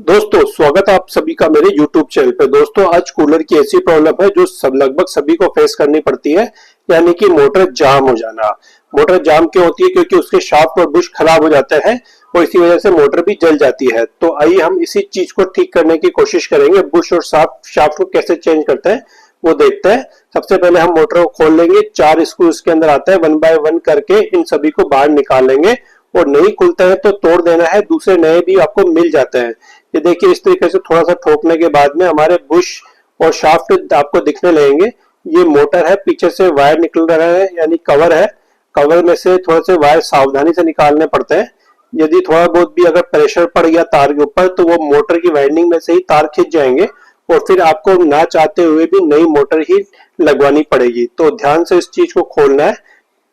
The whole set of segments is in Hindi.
दोस्तों स्वागत है आप सभी का मेरे YouTube चैनल पे। दोस्तों आज कूलर की ऐसी प्रॉब्लम है जो लगभग सभी को फेस करनी पड़ती है, यानी कि मोटर जाम हो जाना। मोटर जाम क्यों होती है? क्योंकि उसके शाफ्ट और बुश खराब हो जाते हैं और इसी वजह से मोटर भी जल जाती है। तो आइए हम इसी चीज को ठीक करने की कोशिश करेंगे। बुश और शाफ्ट को कैसे चेंज करते हैं वो देखते हैं। सबसे पहले हम मोटर को खोल लेंगे, 4 स्क्रू इसके अंदर आता है, 1 बाय 1 करके इन सभी को बाहर निकाल लेंगे और नहीं खुलता है तो तोड़ देना है, दूसरे नए भी आपको मिल जाते हैं। ये देखिए इस तरीके से थोड़ा सा ठोकने के बाद में हमारे बुश और शाफ्ट आपको दिखने लगेंगे। ये मोटर है, पीछे से वायर निकल रहा है यानी कवर है। कवर में से थोड़े से वायर सावधानी से निकालने पड़ते हैं। यदि थोड़ा बहुत भी अगर प्रेशर पड़ गया तार के ऊपर तो वो मोटर की वाइंडिंग में से ही तार खिंच जाएंगे और फिर आपको ना चाहते हुए भी नई मोटर ही लगवानी पड़ेगी। तो ध्यान से इस चीज को खोलना है।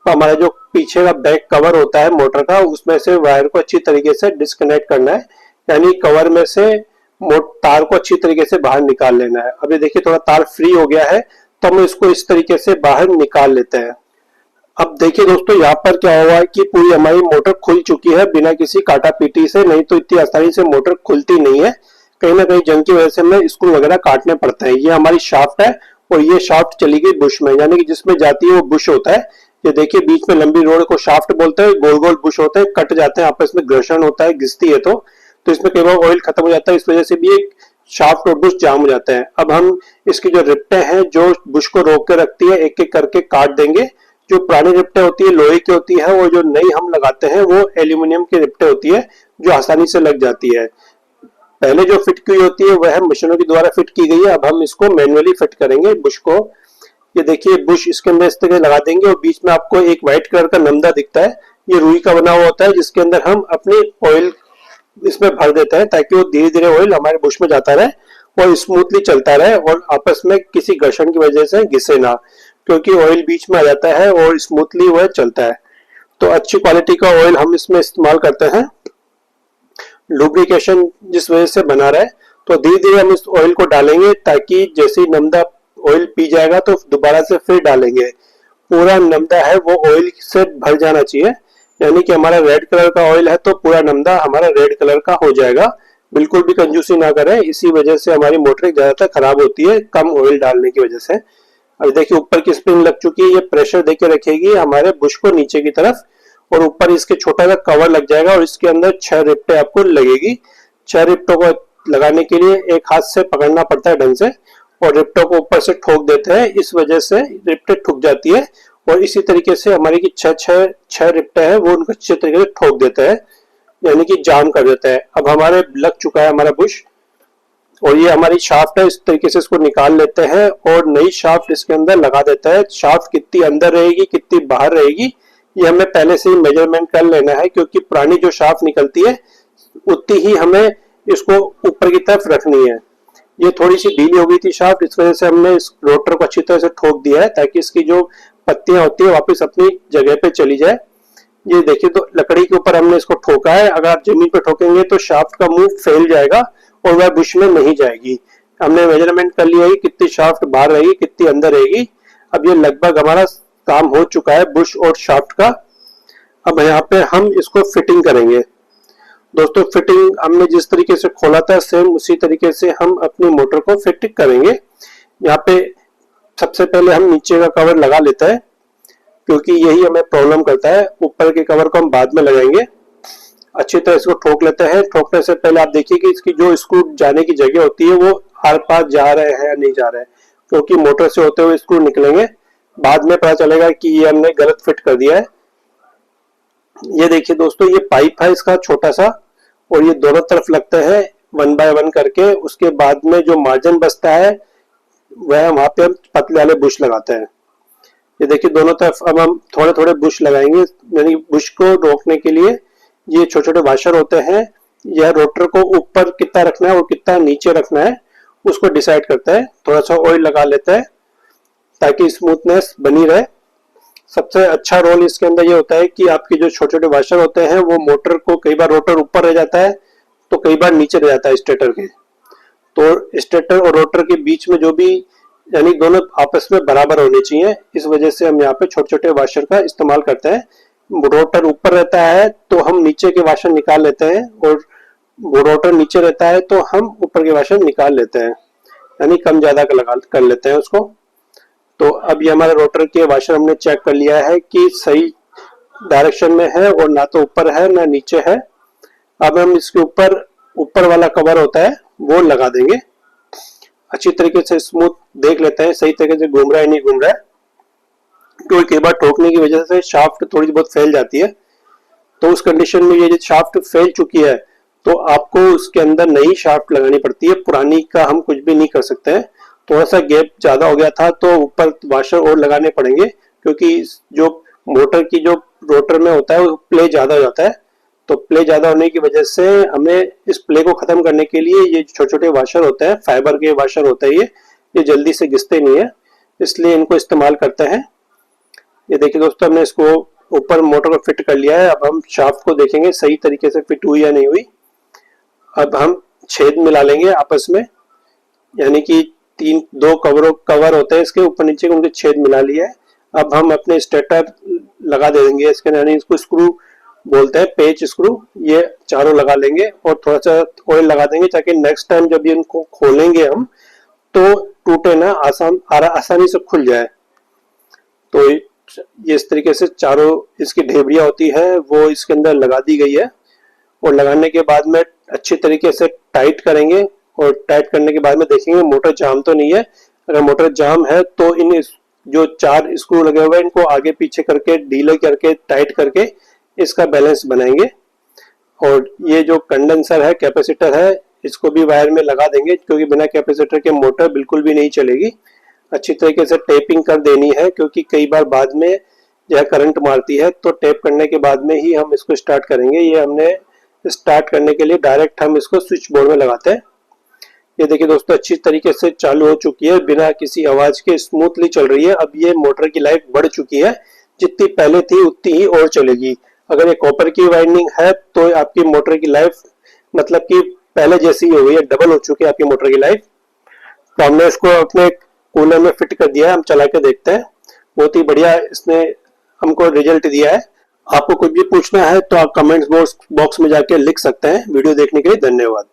तो हमारा जो पीछे का बैक कवर होता है मोटर का, उसमें से वायर को अच्छी तरीके से डिस्कनेक्ट करना है, यानी कवर में से तार को अच्छी तरीके से बाहर निकाल लेना है। अभी देखिए थोड़ा तार फ्री हो गया है तो हम इसको इस तरीके से बाहर निकाल लेते हैं। अब देखिए दोस्तों यहाँ पर क्या हुआ है कि पूरी हमारी मोटर खुल चुकी है बिना किसी काटा पीटी से। नहीं तो इतनी आसानी से मोटर खुलती नहीं है, कहीं ना कहीं जंग की वजह से हमें स्क्रू वगैरह काटने पड़ते हैं। ये हमारी शाफ्ट है और ये शाफ्ट चली गई बुश में, यानी कि जिसमें जाती है वो बुश होता है। ये देखिए बीच में लंबी रोड को शाफ्ट बोलते हैं, गोल गोल बुश होते हैं, कट जाते हैं, आपस में घर्षण होता है, घिसती है तो इसमें कई बार ऑयल खत्म हो जाता है, इस वजह से भी एक शाफ्ट और बुश जाम हो जाते हैं। अब हम इसकी जो रिप्टें हैं जो बुश को रोक के रखती है एक एक करके काट देंगे। जो पुरानी रिप्टें होती है लोहे की होती है और जो नई हम लगाते हैं वो एल्यूमिनियम की रिप्टें होती है जो आसानी से लग जाती है। पहले जो फिट की हुई होती है वह मशीनों के द्वारा फिट की गई है। अब हम इसको मैन्युअली फिट करेंगे बुश को। ये देखिए बुश इसके अंदर इस तरह लगा देंगे और बीच में आपको एक व्हाइट कलर का नमदा दिखता है, ये रुई का बना हुआ होता है जिसके अंदर हम अपनी ऑयल इसमें भर देते हैं ताकि वो धीरे धीरे ऑयल हमारे बुश में जाता रहे और स्मूथली चलता रहे और आपस में किसी घर्षण की वजह से घिसे ना, क्योंकि ऑयल बीच में आ जाता है और स्मूथली वह चलता है। तो अच्छी क्वालिटी का ऑयल हम इसमें इस्तेमाल करते हैं, लुब्रिकेशन जिस वजह से बना रहे। तो धीरे धीरे हम इस ऑयल को डालेंगे ताकि जैसे ही नमदा ऑयल पी जाएगा तो दोबारा से फिर डालेंगे। पूरा नमदा है वो ऑयल से भर जाना चाहिए, यानी कि हमारा रेड कलर का ऑयल है तो पूरा नमदा हमारा रेड कलर का हो जाएगा। बिल्कुल भी कंजूसी ना करें, इसी वजह से हमारी मोटर ज्यादातर खराब होती है कम ऑयल डालने की वजह से। अब देखिए ऊपर की स्प्रिंग लग चुकी है, ये प्रेशर देके रखेगी हमारे बुश को नीचे की तरफ और ऊपर इसके छोटा सा कवर लग जाएगा और इसके अंदर 6 रिप्टें आपको लगेगी। 6 रिप्टों को लगाने के लिए एक हाथ से पकड़ना पड़ता है ढंग से और रिप्टों को ऊपर से ठोक देते हैं, इस वजह से रिप्टें ठुक जाती है। और इसी तरीके से हमारी की 6 रिप्टें हैं वो उनको अच्छे तरीके से ठोक देते हैं, यानी कि जाम कर देता है। अब हमारे लग चुका है हमारा बुश और ये हमारी शाफ्ट है, इस तरीके से इसको निकाल लेते हैं और नई शाफ्ट इसके अंदर लगा देता है। शाफ्ट कितनी अंदर रहेगी कितनी बाहर रहेगी ये हमें पहले से ही मेजरमेंट कर लेना है, क्योंकि पुरानी जो शाफ्ट निकलती है उतनी ही हमें इसको ऊपर की तरफ रखनी है। ये थोड़ी सी ढीली हो गई थी शाफ्ट, इस वजह से हमने इस रोटर को अच्छी तरह से ठोक दिया है ताकि इसकी जो पत्तियां होती है वापस अपनी जगह पे चली जाए। ये देखिए तो लकड़ी के ऊपर हमने इसको ठोका है, अगर आप जमीन पे ठोकेंगे तो शाफ्ट का मुंह फैल जाएगा और वह बुश में नहीं जाएगी। हमने मेजरमेंट कर लिया है कितनी शाफ्ट बाहर रहेगी कितनी अंदर रहेगी। अब ये लगभग हमारा काम हो चुका है बुश और शाफ्ट का। अब यहाँ पे हम इसको फिटिंग करेंगे। दोस्तों फिटिंग हमने जिस तरीके से खोला था सेम उसी तरीके से हम अपनी मोटर को फिट करेंगे। यहाँ पे सबसे पहले हम नीचे का कवर लगा लेते हैं क्योंकि यही हमें प्रॉब्लम करता है। ऊपर के कवर को हम बाद में लगाएंगे। अच्छी तरह इसको ठोक लेते हैं। ठोकने से पहले आप देखिए कि इसकी जो स्क्रू जाने की जगह होती है वो आर पार जा रहे हैं या नहीं जा रहे हैं, क्योंकि मोटर से होते हुए स्क्रू निकलेंगे, बाद में पता चलेगा कि ये हमने गलत फिट कर दिया है। ये देखिए दोस्तों ये पाइप है इसका छोटा सा और ये दोनों तरफ लगते हैं 1 बाय 1 करके। उसके बाद में जो मार्जिन बचता है वह वहां पे हम पतले वाले बुश लगाते हैं। ये देखिए दोनों तरफ अब हम थोड़े थोड़े बुश लगाएंगे, यानी बुश को रोकने के लिए ये छोटे छोटे वाशर होते हैं। यह रोटर को ऊपर कितना रखना है और कितना नीचे रखना है उसको डिसाइड करता है। थोड़ा सा ऑयल लगा लेता है ताकि स्मूथनेस बनी रहे। सबसे अच्छा रोल इसके अंदर ये होता है कि आपके जो छोटे छोटे वाशर होते हैं वो मोटर को, कई बार रोटर ऊपर रह जाता है तो कई बार नीचे रह जाता है स्टेटर के, तो स्टेटर और रोटर के बीच में जो भी, यानी दोनों आपस में बराबर होने चाहिए। इस वजह से हम यहाँ पे छोटे छोटे वाशर का इस्तेमाल करते हैं। रोटर ऊपर रहता है तो हम नीचे के वाशर निकाल लेते हैं और वो रोटर नीचे रहता है तो हम ऊपर के वाशर निकाल लेते हैं, यानी कम ज्यादा कर लेते हैं उसको। तो अब ये हमारे रोटर के वाशर हमने चेक कर लिया है कि सही डायरेक्शन में है और ना तो ऊपर है ना नीचे है। अब हम इसके ऊपर वाला कवर होता है वो लगा देंगे, अच्छी तरीके से स्मूथ देख लेते हैं सही तरीके से घूम रहा है नहीं घूम रहा है, क्योंकि कई बार ठोकने की वजह से शाफ्ट थोड़ी बहुत फैल जाती है। तो उस कंडीशन में ये शाफ्ट फैल चुकी है तो आपको उसके अंदर नई शाफ्ट लगानी पड़ती है, पुरानी का हम कुछ भी नहीं कर सकते हैं। थोड़ा सा गैप ज्यादा हो गया था तो ऊपर वाशर और लगाने पड़ेंगे, क्योंकि जो मोटर की जो रोटर में होता है वो प्ले ज्यादा हो जाता है। तो प्ले ज्यादा होने की वजह से हमें इस प्ले को खत्म करने के लिए ये छोटे छोटे वाशर होते हैं, फाइबर के वाशर होते हैं, ये जल्दी से घिसते नहीं है, इसलिए इनको इस्तेमाल करते हैं। ये देखिए दोस्तों, हमने इसको ऊपर मोटर को फिट कर लिया है। अब हम शाफ्ट को देखेंगे सही तरीके से फिट हुई या नहीं हुई। अब हम छेद मिला लेंगे आपस में, यानी कि दो कवर होते हैं इसके ऊपर नीचे, उनके छेद मिला लिए है। अब हम अपने स्टेटर लगा देंगे इसके, यानी इसको स्क्रू बोलते हैं, पेच स्क्रू, ये चारों लगा लेंगे और थोड़ा सा ऑयल लगा देंगे ताकि नेक्स्ट टाइम जब ये इनको खोलेंगे हम तो टूटे ना, आसानी से खुल जाए। तो ये इस तरीके से चारों इसकी ढेबरियां होती है वो इसके अंदर लगा दी गई है, और लगाने के बाद में अच्छी तरीके से टाइट करेंगे, और टाइट करने के बाद में देखेंगे मोटर जाम तो नहीं है। अगर मोटर जाम है तो इन जो 4 स्क्रू लगे हुए हैं इनको आगे पीछे करके ढीले करके टाइट करके इसका बैलेंस बनाएंगे। और ये जो कंडेंसर है, कैपेसिटर है, इसको भी वायर में लगा देंगे, क्योंकि बिना कैपेसिटर के मोटर बिल्कुल भी नहीं चलेगी। अच्छी तरीके से टेपिंग कर देनी है, क्योंकि कई बार बाद में यह करंट मारती है, तो टेप करने के बाद में ही हम इसको स्टार्ट करेंगे। ये हमने स्टार्ट करने के लिए डायरेक्ट हम इसको स्विच बोर्ड में लगाते हैं। ये देखिए दोस्तों, अच्छी तरीके से चालू हो चुकी है, बिना किसी आवाज के स्मूथली चल रही है। अब ये मोटर की लाइफ बढ़ चुकी है, जितनी पहले थी उतनी ही और चलेगी। अगर ये कॉपर की वाइंडिंग है तो आपकी मोटर की लाइफ मतलब कि पहले जैसी हो गई है, डबल हो चुकी है आपकी मोटर की लाइफ। तो हमने इसको अपने कूलर में फिट कर दिया है, हम चला के देखते हैं। बहुत ही बढ़िया इसने हमको रिजल्ट दिया है। आपको कुछ भी पूछना है तो आप कमेंट्स बॉक्स में जाके लिख सकते हैं। वीडियो देखने के लिए धन्यवाद।